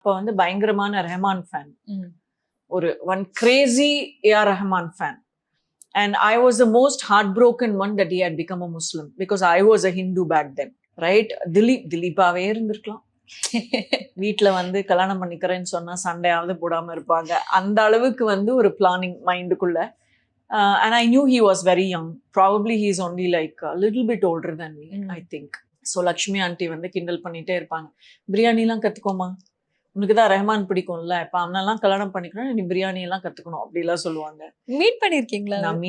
இப்போ வந்து பயங்கரமான ரஹ்மான் ஃபேன், ஒரு one crazy A R Rahman fan. And I was the most heartbroken one that he had become a Muslim because I was a Hindu back then, right? திலீப்பாவே இருந்திருக்கலாம். வீட்டுல வந்து கல்யாணம் பண்ணிக்கிறேன்னு சொன்னா சண்டையாவது போடாம இருப்பாங்க. அந்த அளவுக்கு வந்து ஒரு planning மைண்டுக்குள்ள. And I knew he was very young. Probably he is only like a little bit older than me, I think. So Lakshmi aunty வந்து கிண்டல் பண்ணிட்டே இருப்பாங்க, பிரியாணி எல்லாம் கத்துக்கோமா, உனக்கு தான் ரஹ்மான் பிடிக்கும்ல, இப்ப அவனெல்லாம் கல்யாணம் பண்ணிக்கணும், நீ பிரியாணி எல்லாம் கத்துக்கணும் அப்படி எல்லாம் சொல்லுவாங்க. மீட் பண்ணிருக்கீங்களா? நான்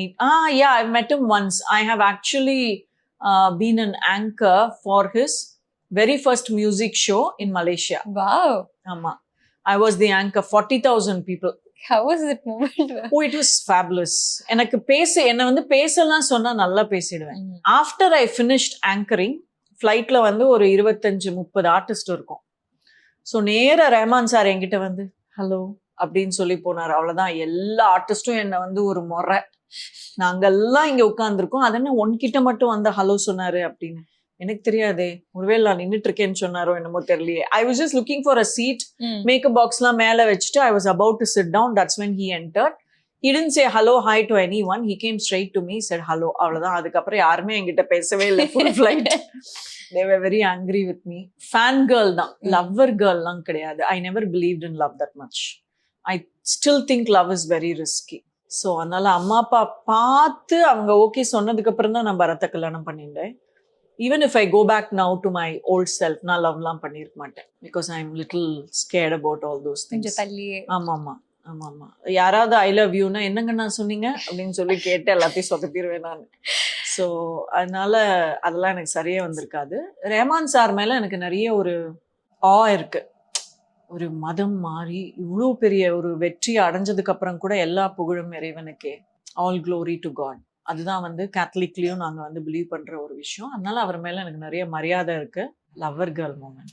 yeah, I met him once. I have actually been an anchor for his very first music show in Malaysia. Wow. Amma, I was the anchor. 40,000 people. How was that moment? Oh, it was fabulous. எனக்கு என்ன வந்து பேசலாம் சொன்னா நல்லா பேசிடுவேன். After I finished anchoring, flightல வந்து ஒரு 25-30 artist இருக்கும். So நேரா ரஹ்மான் சார் என்கிட்ட வந்து ஹலோ அப்படின்னு சொல்லி போனார். அவ்வளவுதான். எல்லா ஆர்டிஸ்டும் என்னை வந்து ஒரு முறை, நாங்கெல்லாம் இங்க உட்கார்ந்துருக்கோம், அதென்ன உன்கிட்ட மட்டும் வந்து ஹலோ சொன்னாரு அப்படின்னு. எனக்கு தெரியாதே, ஒருவேளை நான் நின்றுட்டு இருக்கேன்னு சொன்னாரோ என்னமோ தெரியலையே. I was just looking for a seat, makeup பாக்ஸ்லாம் மேல வச்சுட்டு I was about to sit down. That's when he entered. He didn't say hello hi to anyone. He came straight to me, said hello. அவ்வளவுதான். அதுக்கப்புறம் யாருமே என்கிட்ட பேசவே இல்லை. full flight. They were very angry with me. Fan girl தான், lover girl லாம் கிடையாது. I never believed in love that much. I still think love is very risky. So அதனால அம்மா அப்பா பார்த்து அவங்க ஓகே சொன்னதுக்கு அப்புறம் தான் நான் பரத்தை கல்யாணம் பண்ணிட்டேன். Even if I go back now to my old self, நான் லவ்லாம் பண்ணியிருக்க மாட்டேன். Because I am little scared about all those things. ஆமாம். யாராவது ஐ லவ் யூனா என்னங்க நான் சொன்னீங்க அப்படின்னு சொல்லி கேட்டு எல்லாத்தையும் சொதப்பிடுவேன் நான். ஸோ அதனால அதெல்லாம் எனக்கு சரியா வந்திருக்காது. ரஹ்மான் சார் மேல எனக்கு நிறைய ஒரு இருக்கு. ஒரு மதம் மாறி இவ்வளோ பெரிய ஒரு வெற்றி அடைஞ்சதுக்கு அப்புறம் கூட எல்லா புகழும் இறைவனுக்கே, ஆல் க்ளோரி டு காட். அதுதான் வந்து கேத்தலிக்லயும் நாங்க வந்து பிலீவ் பண்ற ஒரு விஷயம். அதனால அவர் மேல எனக்கு நிறைய மரியாதை இருக்கு. Lover girl moment.